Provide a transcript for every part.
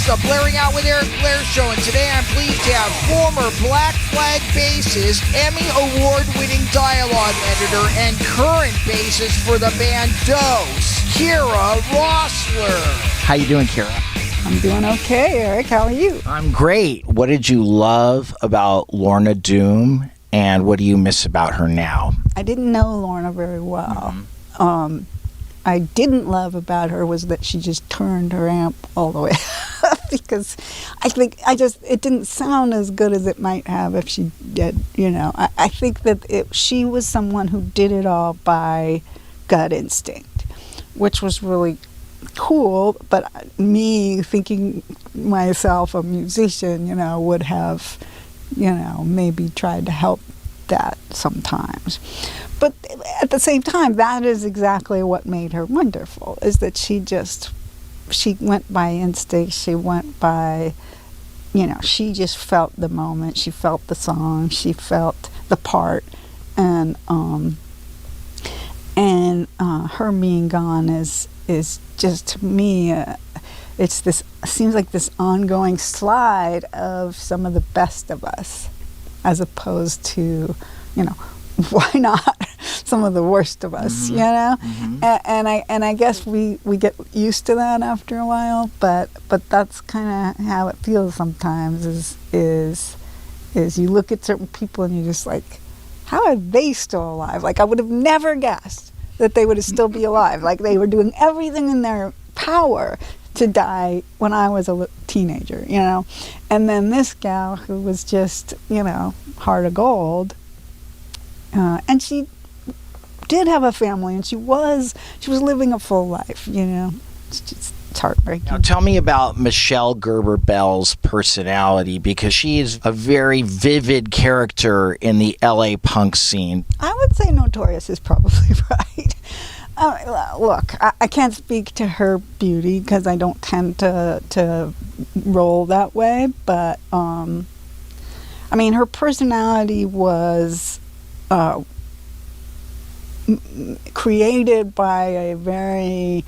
the Blairing Out with Eric Blair show, and today I'm pleased to have former Black Flag bassist, Emmy Award-winning dialogue editor, and current bassist for the band Dose, Kira Roessler. How you doing, Kira? I'm doing okay, Eric. How are you? I'm great. What did you love about Lorna Doom, and what do you miss about her now? I didn't know Lorna very well. I didn't love about her was that she just turned her amp all the way up because I think it didn't sound as good as it might have if she did, I think that she was someone who did it all by gut instinct, which was really cool, but me thinking myself a musician, would have, maybe tried to help that sometimes. But at the same time, that is exactly what made her wonderful, is that she went by instinct, she went by, she just felt the moment, she felt the song, she felt the part, and her being gone is just, to me, seems like this ongoing slide of some of the best of us, as opposed to, why not some of the worst of us, And I guess we get used to that after a while, but that's kind of how it feels sometimes. Is you look at certain people and you're just like, how are they still alive? Like, I would have never guessed that they would still be alive. Like, they were doing everything in their power to die when I was a teenager, And then this gal who was just, heart of gold. And she did have a family, and she was living a full life, It's heartbreaking. Now tell me about Michelle Gerber-Bell's personality, because she is a very vivid character in the LA punk scene. I would say Notorious is probably right. Look, I can't speak to her beauty because I don't tend to roll that way, but her personality was created by a very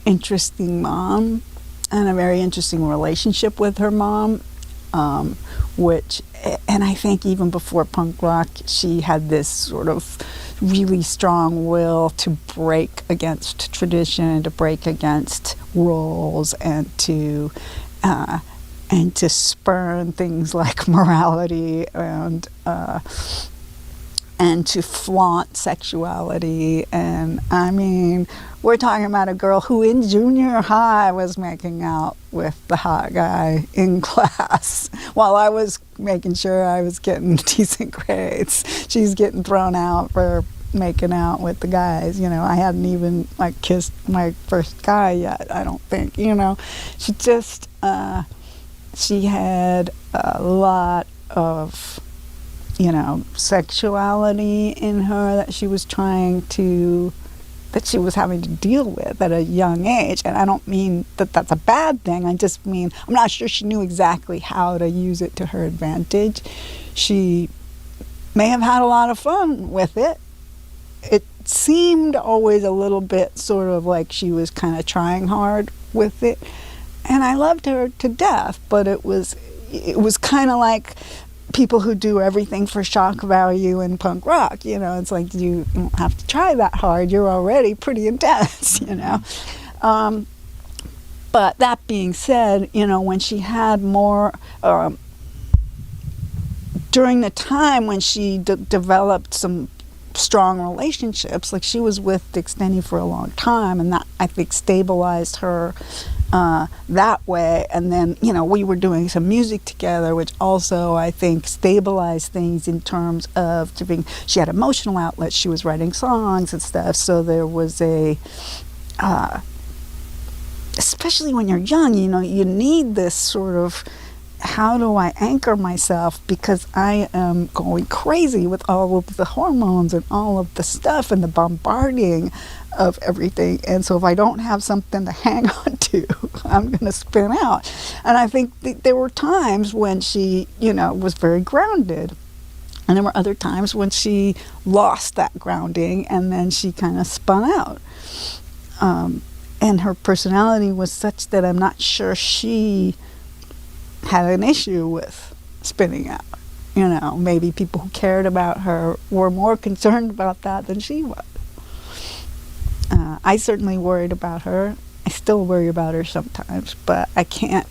interesting mom and a very interesting relationship with her mom, and I think even before punk rock, she had this sort of really strong will to break against tradition, to break against rules, and to spurn things like morality and to flaunt sexuality. And we're talking about a girl who in junior high was making out with the hot guy in class while I was making sure I was getting decent grades. She's getting thrown out for making out with the guys. I hadn't even kissed my first guy yet, I don't think. She just she had a lot of sexuality in her that she was having to deal with at a young age. And I don't mean that that's a bad thing. I just mean I'm not sure she knew exactly how to use it to her advantage. She may have had a lot of fun with it. It seemed always a little bit sort of like she was kind of trying hard with it. And I loved her to death, but it was kind of like people who do everything for shock value in punk rock, it's like you don't have to try that hard. You're already pretty intense, But that being said, when she had more, during the time when she developed some strong relationships, like she was with Dick Stenny for a long time, and that, I think, stabilized her that way. And then, we were doing some music together, which also, I think, stabilized things in terms of she had emotional outlets. She was writing songs and stuff. So there was especially when you're young, you need this sort of, how do I anchor myself? Because I am going crazy with all of the hormones and all of the stuff and the bombarding of everything. And so if I don't have something to hang on to, I'm going to spin out. And I think there were times when she, was very grounded. And there were other times when she lost that grounding and then she kind of spun out. And her personality was such that I'm not sure she had an issue with spinning out. You know, maybe people who cared about her were more concerned about that than she was. I certainly worried about her. I still worry about her sometimes, but I can't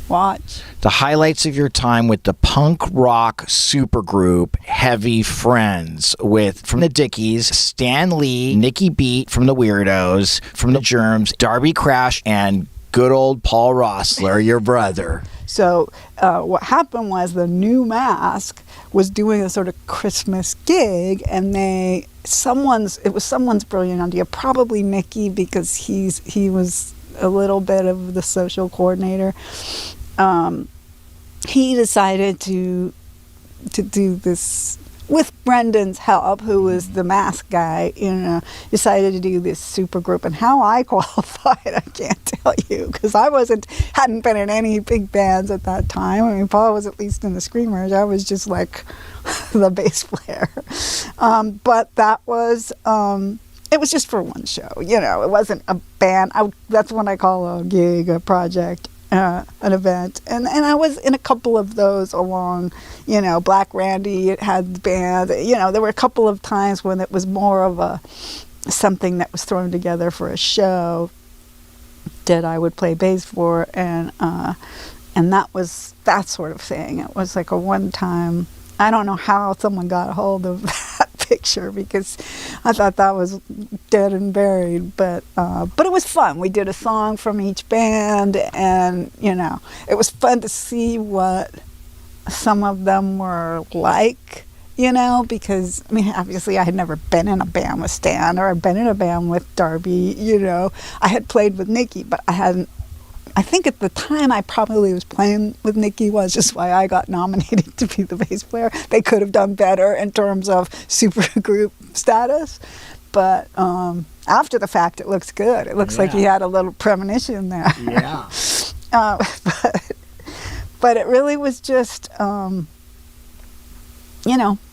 watch. The highlights of your time with the punk rock supergroup Heavy Friends from the Dickies, Stan Lee, Nikki Beat from the Weirdos, from the Germs, Darby Crash, and good old Paul Roessler, your brother. So what happened was the New Mask was doing a sort of Christmas gig, and it was someone's brilliant idea, probably Nikki, because he was a little bit of the social coordinator. He decided to do this with Brendan's help, who was the mask guy, decided to do this super group. And how I qualified, I can't tell you, because I hadn't been in any big bands at that time. I mean, Paul was at least in the Screamers. I was just like the bass player. But that was, it was just for one show, it wasn't a band. That's what I call a gig, a project. An event, and I was in a couple of those along, Black Randy, it had the band, there were a couple of times when it was more of something that was thrown together for a show that I would play bass for, and that was that sort of thing. It was like a one-time, I don't know how someone got a hold of that picture, because I thought that was dead and buried, but it was fun. We did a song from each band, and it was fun to see what some of them were like, because I mean, obviously I had never been in a band with Stan, or I'd been in a band with Darby. I had played with Nikki, but I think at the time I probably was playing with Nikki, was just why I got nominated to be the bass player. They could have done better in terms of supergroup status, but after the fact, it looks good. It looks like he had a little premonition there. Yeah. But it really was just,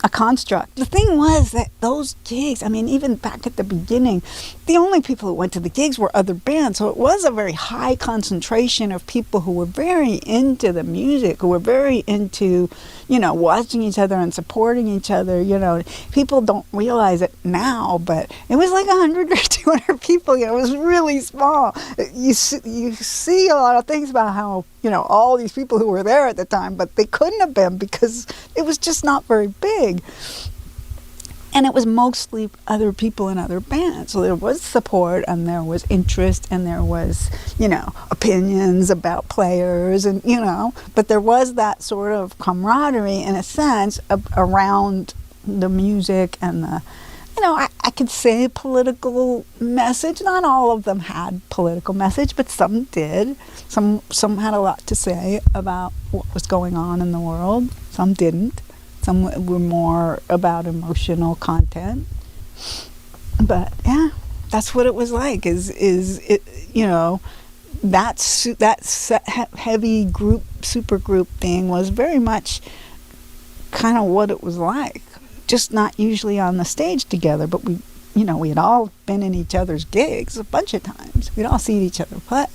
a construct. The thing was that those gigs, I mean, even back at the beginning, the only people who went to the gigs were other bands. So it was a very high concentration of people who were very into the music, who were very into, watching each other and supporting each other. People don't realize it now, but it was like 100 or 200 people. It was really small. You see a lot of things about how, all these people who were there at the time, but they couldn't have been because it was just not very big. And it was mostly other people in other bands. So there was support, and there was interest, and there was, opinions about players, and, but there was that sort of camaraderie, in a sense, around the music and the, I could say political message. Not all of them had political message, but some did. Some had a lot to say about what was going on in the world. Some didn't. Some were more about emotional content. But yeah, that's what it was like. Is it, that heavy group, super group thing was very much kind of what it was like. Just not usually on the stage together, but we had all been in each other's gigs a bunch of times. We'd all seen each other play.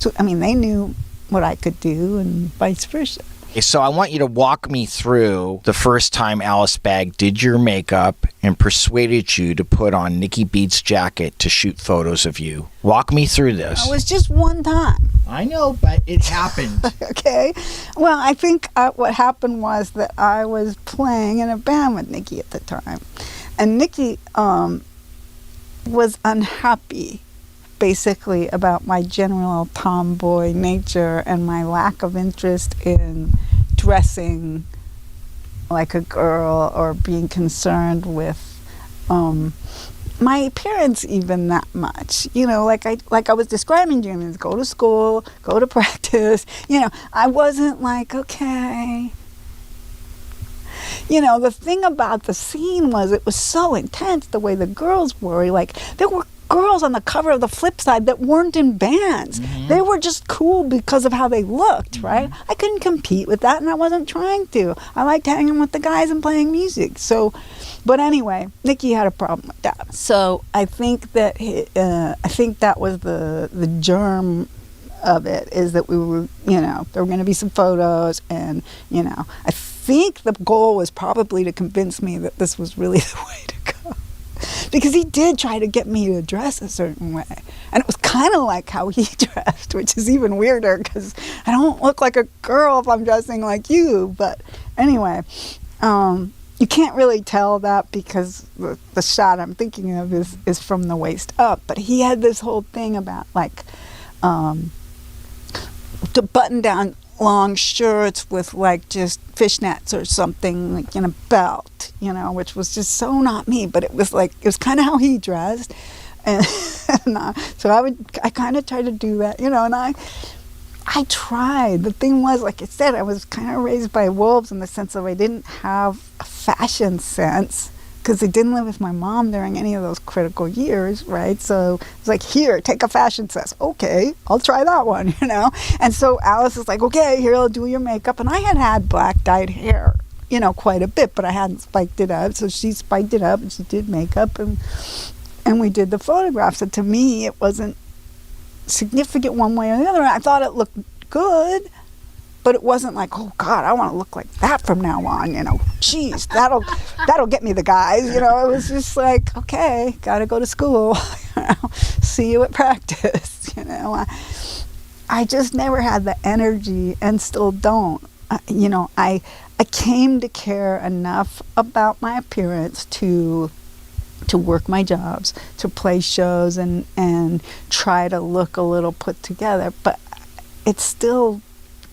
So, I mean, they knew what I could do, and vice versa. So I want you to walk me through the first time Alice Bagg did your makeup and persuaded you to put on Nikki Beat's jacket to shoot photos of you. Walk me through this. It was just one time. I know, but it happened. Okay. Well, I think what happened was that I was playing in a band with Nikki at the time. And Nikki was unhappy, basically, about my general tomboy nature and my lack of interest in dressing like a girl, or being concerned with my appearance even that much. Like I was describing to you, go to school, go to practice. I wasn't like, okay. The thing about the scene was it was so intense, the way the girls were. Like, there were girls on the cover of the Flip Side that weren't in bands. Mm-hmm. They were just cool because of how they looked, mm-hmm. right? I couldn't compete with that, and I wasn't trying to. I liked hanging with the guys and playing music. So, but anyway, Nikki had a problem with that. So I think that was the germ of it is that we were, there were going to be some photos, and, I think the goal was probably to convince me that this was really the way to go. Because he did try to get me to dress a certain way. And it was kind of like how he dressed, which is even weirder because I don't look like a girl if I'm dressing like you. But anyway, you can't really tell that because the shot I'm thinking of is from the waist up. But he had this whole thing about like to button down long shirts with like just fishnets or something, like in a belt, which was just so not me. But it was kind of how he dressed, and so I kind of tried to do that, and I tried. The thing was, like I said, I was kind of raised by wolves in the sense of I didn't have a fashion sense because I didn't live with my mom during any of those critical years, right? So it's like, here, take a fashion sense. Okay, I'll try that one, And so Alice is like, okay, here, I'll do your makeup. And I had black dyed hair, quite a bit, but I hadn't spiked it up. So she spiked it up and she did makeup and we did the photographs. And to me, it wasn't significant one way or the other. I thought it looked good, but it wasn't like, oh God, I want to look like that from now on, Geez, that'll get me the guys, It was just like, okay, gotta go to school, see you at practice, I just never had the energy and still don't. I came to care enough about my appearance to work my jobs, to play shows and try to look a little put together, but it's still,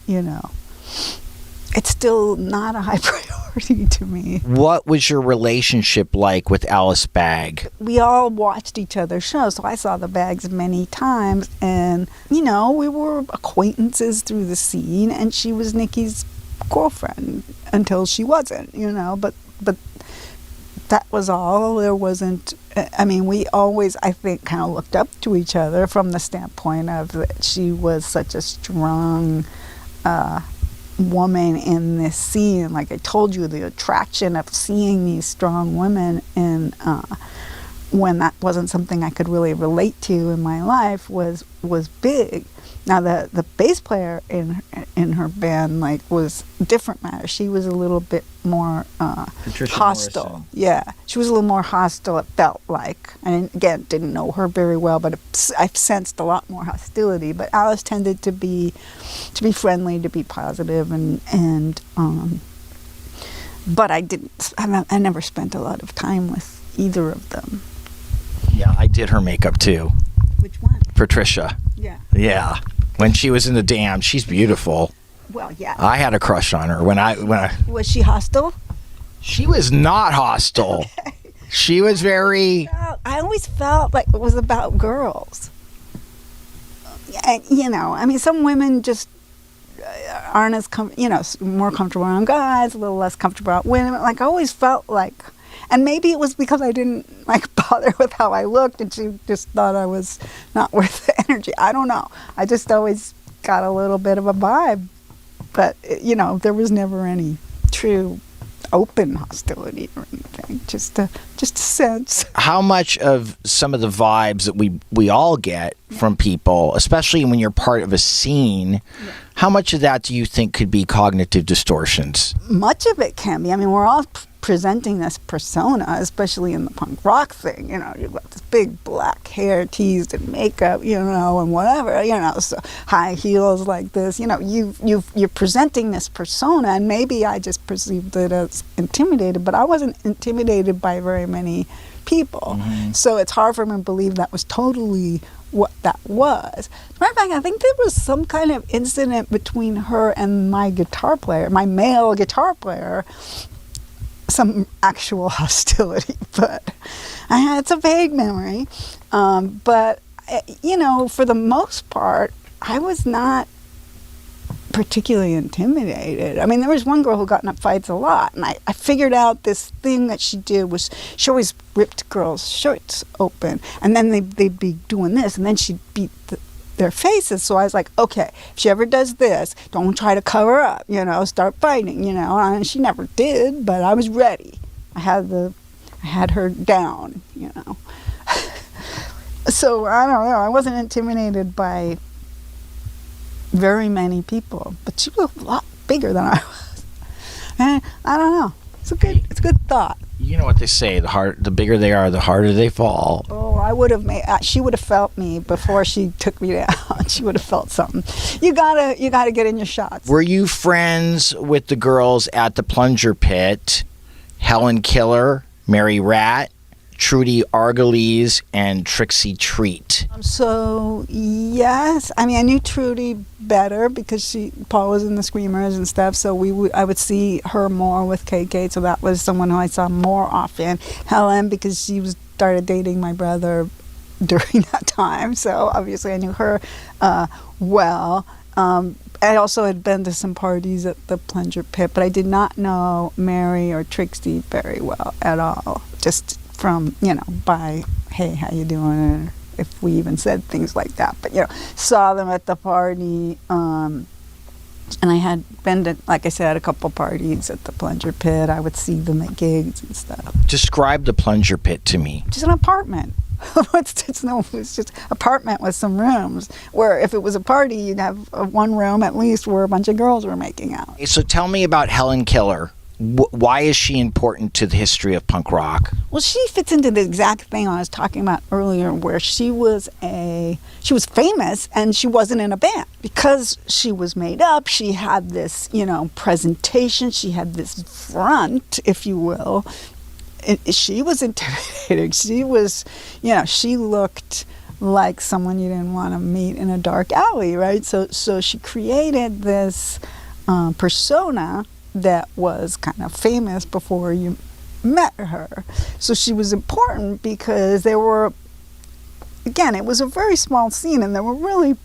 it's still not a high priority to me. What was your relationship like with Alice Bagg? We all watched each other's shows, so I saw the Baggs many times, and, we were acquaintances through the scene, and she was Nikki's girlfriend until she wasn't, but that was all. There wasn't, we always, I think, kind of looked up to each other from the standpoint of that she was such a strong woman in this scene. Like I told you, the attraction of seeing these strong women in when that wasn't something I could really relate to in my life was big. Now the bass player in her band was different matter. She was a little bit more Patricia hostile. Morrison. Yeah, she was a little more hostile. It felt like, and again, didn't know her very well, but I sensed a lot more hostility. But Alice tended to be friendly, to be positive, and but I never spent a lot of time with either of them. Yeah, I did her makeup too. Which one? Patricia. Yeah. Yeah. When she was in the Dam, she's beautiful. Well, yeah. I had a crush on her when I Was she hostile? She was not hostile. Okay. She was very. I always felt like it was about girls. And, some women just aren't as more comfortable around guys, a little less comfortable around women. Like I always felt like. And maybe it was because I didn't bother with how I looked, and she just thought I was not worth the energy. I don't know. I just always got a little bit of a vibe, but there was never any true open hostility or anything. Just a sense. How much of some of the vibes that we all get from people, especially when you're part of a scene, how much of that do you think could be cognitive distortions? Much of it can be. We're all presenting this persona, especially in the punk rock thing. You've got this big black hair teased and makeup, and whatever, so high heels like this. You're presenting this persona, and maybe I just perceived it as intimidated, but I wasn't intimidated by very many people. Mm-hmm. So it's hard for me to believe that was totally what that was. Matter of fact, I think there was some kind of incident between her and my male guitar player, some actual hostility, but it's a vague memory. But for the most part, I was not particularly intimidated. There was one girl who got in fights a lot, and I figured out this thing that she did was she always ripped girls' shirts open, and then they'd be doing this, and then she'd beat their faces. So I was like, okay, if she ever does this, don't try to cover up, start fighting, and she never did, but I was ready. I had her down, So I don't know, I wasn't intimidated by very many people, but she was a lot bigger than I was. And I don't know. It's a good thought. You know what they say: the bigger they are, the harder they fall. Oh, she would have felt me before she took me down. She would have felt something. You gotta get in your shots. Were you friends with the girls at the plunger pit? Helen Killer, Mary Rat, Trudy Argolese, and Trixie Treat. So, yes. I mean, I knew Trudy better because Paul was in the Screamers and stuff, so I would see her more with KK, so that was someone who I saw more often. Helen, because she started dating my brother during that time, so obviously I knew her well. I also had been to some parties at the plunger pit, but I did not know Mary or Trixie very well at all. Just from, by, hey, how you doing? Or if we even said things like that. But, saw them at the party. And I had been to, like I said, a couple parties at the plunger pit. I would see them at gigs and stuff. Describe the plunger pit to me. Just an apartment. It's just apartment with some rooms where if it was a party, you'd have one room at least where a bunch of girls were making out. So tell me about Helen Killer. Why is she important to the history of punk rock? Well, she fits into the exact thing I was talking about earlier, where she was famous and she wasn't in a band because she was made up. She had this, presentation. She had this front, if you will. She was intimidating. She was, she looked like someone you didn't want to meet in a dark alley, right? So she created this persona that was kind of famous before you met her. So she was important because it was a very small scene, and there were really,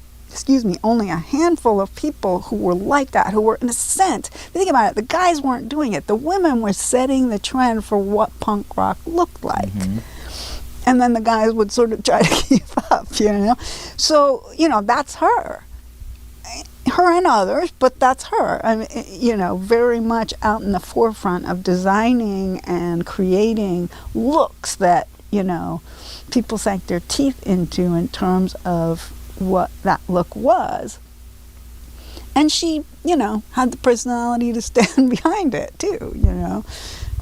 only a handful of people who were like that, who were, in a sense, think about it, the guys weren't doing it. The women were setting the trend for what punk rock looked like. Mm-hmm. And then the guys would sort of try to keep up, So, that's her. Her and others, but that's her. I mean, very much out in the forefront of designing and creating looks that, people sank their teeth into in terms of what that look was. And she, had the personality to stand behind it too,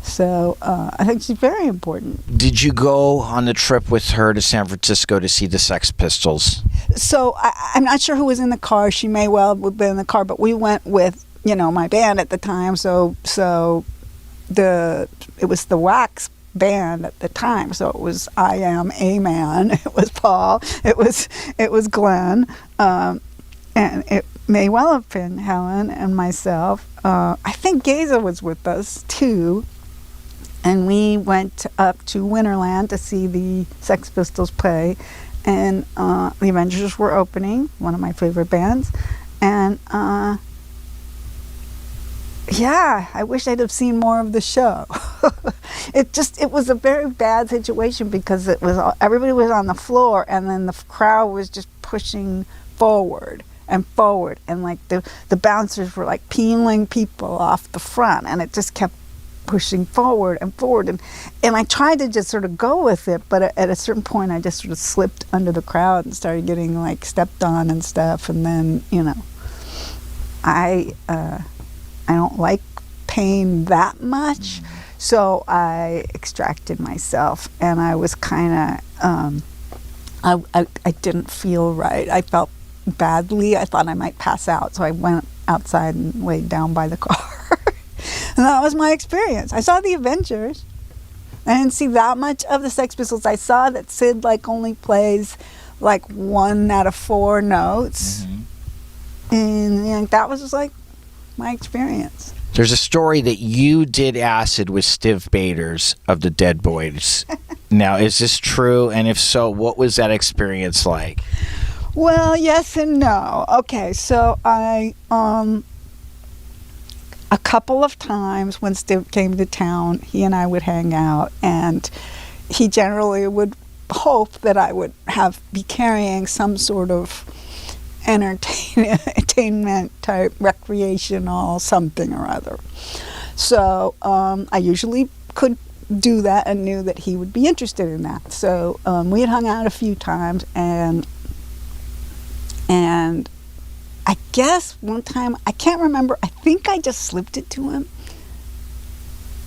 So I think she's very important. Did you go on the trip with her to San Francisco to see the Sex Pistols? So I'm not sure who was in the car. She may well have been in the car, but we went with, my band at the time. So it was the Wax band at the time. So it was I Am a Man. It was Paul. It was Glenn. And it may well have been Helen and myself. I think Geza was with us too. And we went up to Winterland to see the Sex Pistols play. And the Avengers were opening, one of my favorite bands. And I wish I'd have seen more of the show. It was a very bad situation because everybody was on the floor, and then the crowd was just pushing forward. And like the bouncers were like peeling people off the front, and it just kept pushing forward, and I tried to just sort of go with it, but at a certain point I just sort of slipped under the crowd and started getting like stepped on and stuff, and then I don't like pain that much, so I extracted myself, and I was kind of I didn't feel right. I felt badly. I thought I might pass out, so I went outside and laid down by the car. And that was my experience. I saw the Avengers. I didn't see that much of the Sex Pistols. I saw that Sid only plays 1 out of 4 notes. Mm-hmm. And that was just my experience. There's a story that you did acid with Stiv Bators of the Dead Boys. Now, is this true? And if so, what was that experience like? Well, yes and no. Okay, so I a couple of times when Stiv came to town, he and I would hang out, and he generally would hope that I would be carrying some sort of entertainment type, recreational something or other. So I usually could do that and knew that he would be interested in that. So we had hung out a few times, and I guess one time, I can't remember, I think I just slipped it to him.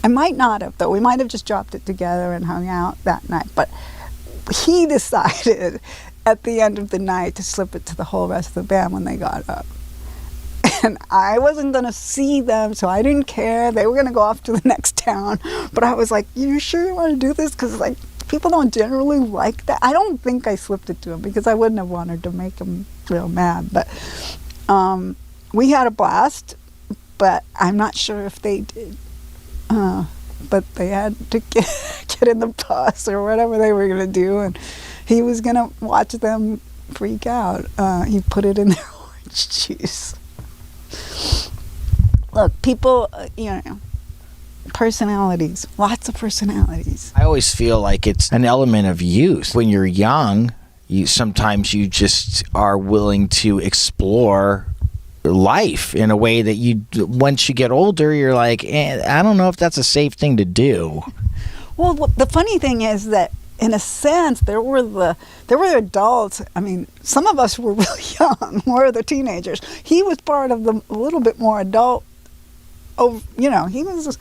I might not have, though. We might have just dropped it together and hung out that night. But he decided at the end of the night to slip it to the whole rest of the band when they got up. And I wasn't going to see them, so I didn't care. They were going to go off to the next town. But I was like, you sure you want to do this? Because, like, people don't generally like that. I don't think I slipped it to him because I wouldn't have wanted to make him real mad. But we had a blast, but I'm not sure if they did. But they had to get in the bus or whatever they were going to do, and he was going to watch them freak out. He put it in their orange juice. Look, people, personalities, lots of personalities. I always feel like it's an element of youth. When you're young, sometimes you just are willing to explore life in a way that once you get older, you're like, I don't know if that's a safe thing to do. Well, the funny thing is that in a sense, there were adults. I mean, some of us were really young. We're the teenagers. He was part of the a little bit more adult. He was.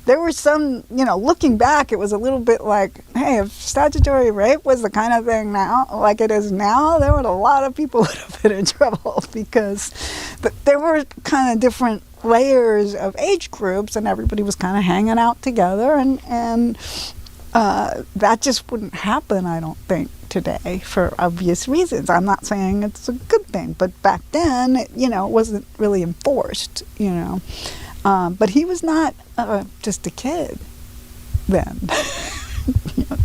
There were some, looking back, it was a little bit like, hey, if statutory rape was the kind of thing now, like it is now, there were a lot of people who would have been in trouble because there were kind of different layers of age groups and everybody was kind of hanging out together and that just wouldn't happen, I don't think, today for obvious reasons. I'm not saying it's a good thing, but back then, it wasn't really enforced, But he was not just a kid then.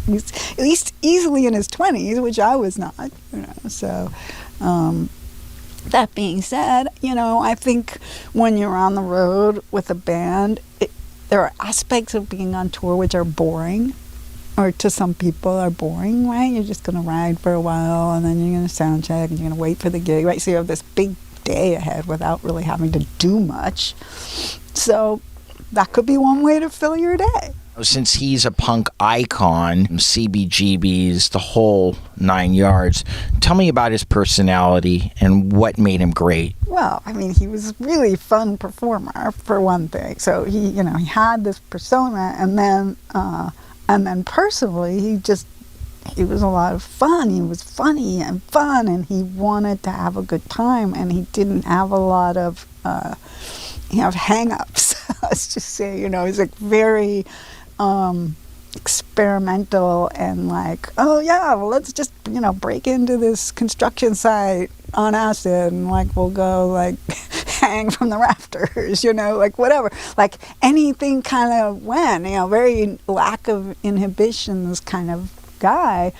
He's at least easily in his 20s, which I was not. So that being said, I think when you're on the road with a band, there are aspects of being on tour which are boring, or to some people are boring, right? You're just going to ride for a while, and then you're going to sound check, and you're going to wait for the gig, right? So you have this big day ahead without really having to do much. So that could be one way to fill your day. Since he's a punk icon, CBGBs, the whole 9 yards, tell me about his personality and what made him great. Well, I mean, he was a really fun performer, for one thing. So he had this persona, and then personally, he was a lot of fun. He was funny and fun, and he wanted to have a good time, and he didn't have a lot of hang-ups. Let's just say, he's like very experimental and like, oh yeah, well, let's just, break into this construction site on acid and like we'll go like hang from the rafters, like whatever. Like anything kind of went, very lack of inhibitions kind of guy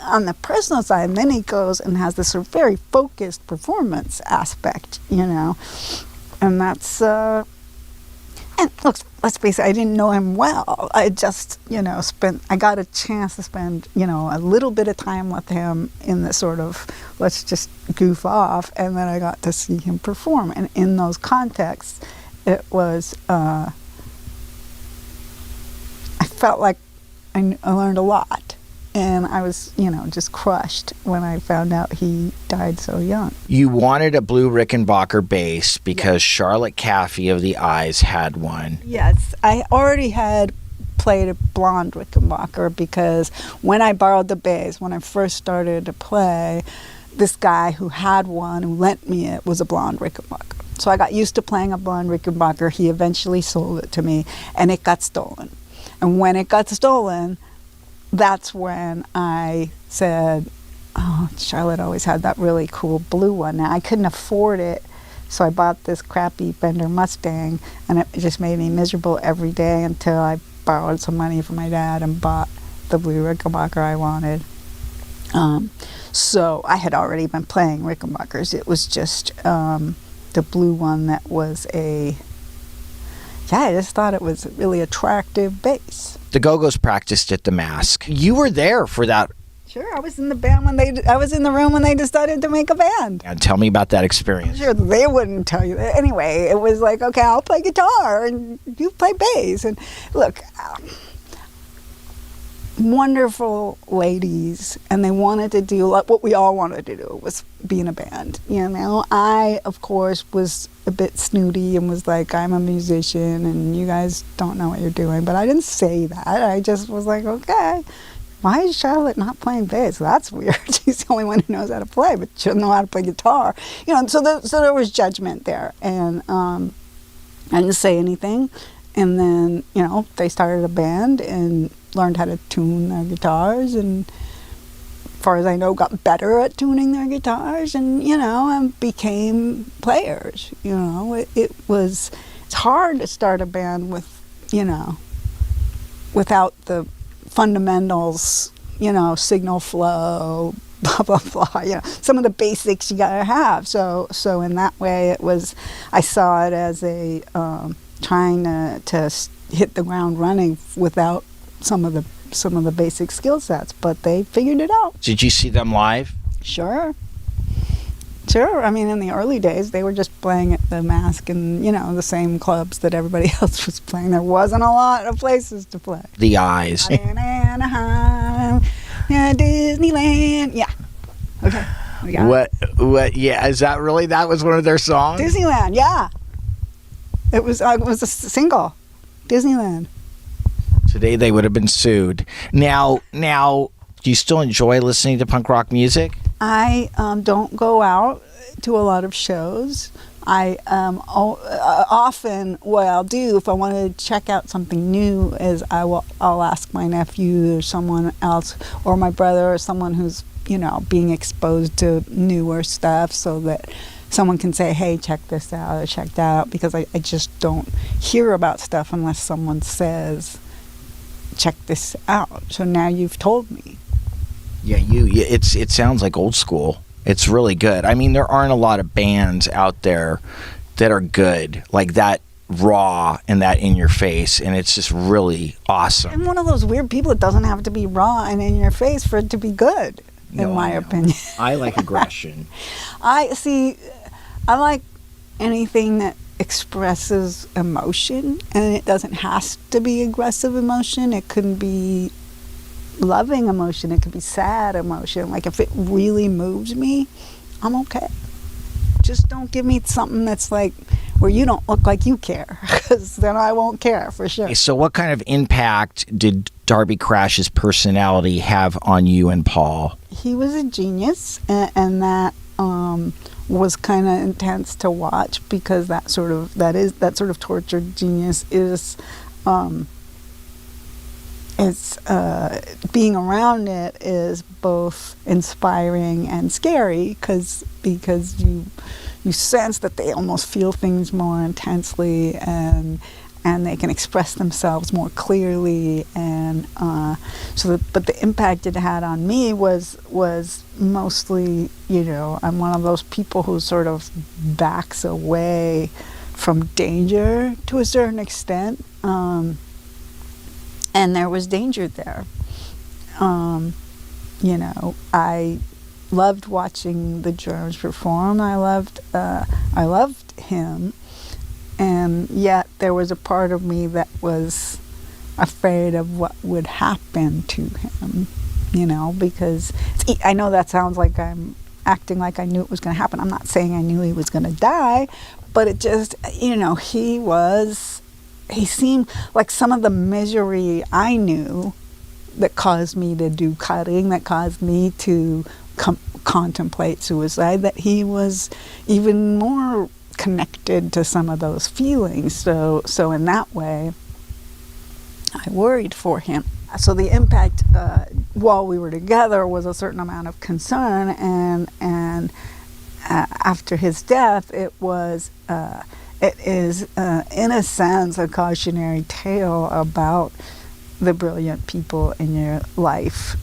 on the personal side. And then he goes and has this sort of very focused performance aspect, and that's and look, let's face it, I didn't know him well. I just I got a chance to spend a little bit of time with him in the sort of let's just goof off, and then I got to see him perform, and in those contexts it was I felt like I learned a lot. And I was, just crushed when I found out he died so young. You wanted a blue Rickenbacker bass because Charlotte Caffey of the Eyes had one. Yes, I already had played a blonde Rickenbacker because when I borrowed the bass, when I first started to play, this guy who had one, who lent me it, was a blonde Rickenbacker. So I got used to playing a blonde Rickenbacker. He eventually sold it to me, and it got stolen. And when it got stolen, that's when I said, oh, Charlotte always had that really cool blue one. Now, I couldn't afford it, so I bought this crappy Bender Mustang, and it just made me miserable every day until I borrowed some money from my dad and bought the blue Rickenbacker I wanted. So I had already been playing Rickenbackers. It was just the blue one that was I just thought it was a really attractive bass. The Go-Go's practiced at the Mask. You were there for that. Sure, I was in the band I was in the room when they decided to make a band. And tell me about that experience. Sure, they wouldn't tell you that. Anyway, it was like, okay, I'll play guitar and you play bass. And look, wonderful ladies, and they wanted to do like what we all wanted to do, was be in a band. You know, I of course was a bit snooty and was like, I'm a musician and you guys don't know what you're doing, but I didn't say that. I just was like, okay, why is Charlotte not playing bass? That's weird. She's the only one who knows how to play, but she doesn't know how to play guitar. You know, so there was judgment there, and I didn't say anything. And then, you know, they started a band and learned how to tune their guitars, and as far as I know, got better at tuning their guitars, and, you know, and became players. You know, it's hard to start a band with, you know, without the fundamentals, you know, signal flow, blah, blah, blah, you know, some of the basics you gotta have. So in that way, I saw it as a, trying to hit the ground running without some of the basic skill sets, but they figured it out. Did you see them live? Sure. I mean, in the early days, they were just playing at the Mask and, you know, the same clubs that everybody else was playing. There wasn't a lot of places to play. The Eyes. In Anaheim, Disneyland. Yeah. Okay. What? Yeah, is that really? That was one of their songs? Disneyland. Yeah. It was a single. Disneyland. Today they would have been sued. Now, do you still enjoy listening to punk rock music? I don't go out to a lot of shows. I often, what I'll do if I want to check out something new is I'll ask my nephew or someone else, or my brother, or someone who's, you know, being exposed to newer stuff, so that someone can say, hey, check this out or check that out, because I just don't hear about stuff unless someone says, check this out. So now you've told me. Yeah, it sounds like old school. It's really good. I mean, there aren't a lot of bands out there that are good, like that raw and that in your face, and it's just really awesome. I'm one of those weird people that doesn't have to be raw and in your face for it to be good, in my opinion. I like aggression. I like anything that expresses emotion, and it doesn't have to be aggressive emotion. It could be loving emotion. It could be sad emotion. Like, if it really moves me, I'm okay. Just don't give me something that's like where you don't look like you care, because then I won't care for sure. So what kind of impact did Darby Crash's personality have on you and Paul? He was a genius, and that was kind of intense to watch, because that sort of tortured genius is being around it is both inspiring and scary, because you sense that they almost feel things more intensely, and they can express themselves more clearly, and but the impact it had on me was mostly, you know, I'm one of those people who sort of backs away from danger to a certain extent, and there was danger there. You know, I loved watching the Germs perform. I loved him, and yet there was a part of me that was afraid of what would happen to him. You know, because I know that sounds like I'm acting like I knew it was going to happen. I'm not saying I knew he was going to die, but it just, you know, he seemed like some of the misery I knew that caused me to do cutting, that caused me to contemplate suicide, that he was even more connected to some of those feelings. So in that way, I worried for him. So the impact while we were together was a certain amount of concern, and after his death, it is in a sense a cautionary tale about the brilliant people in your life,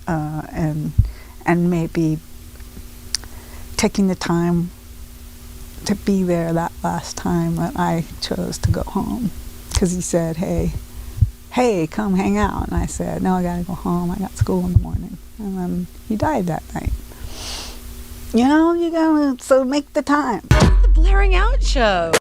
and maybe taking the time to be there that last time that I chose to go home, because he said, hey, come hang out. And I said, no, I gotta go home. I got school in the morning. And then he died that night. You know, so make the time. The Blairing Out Show.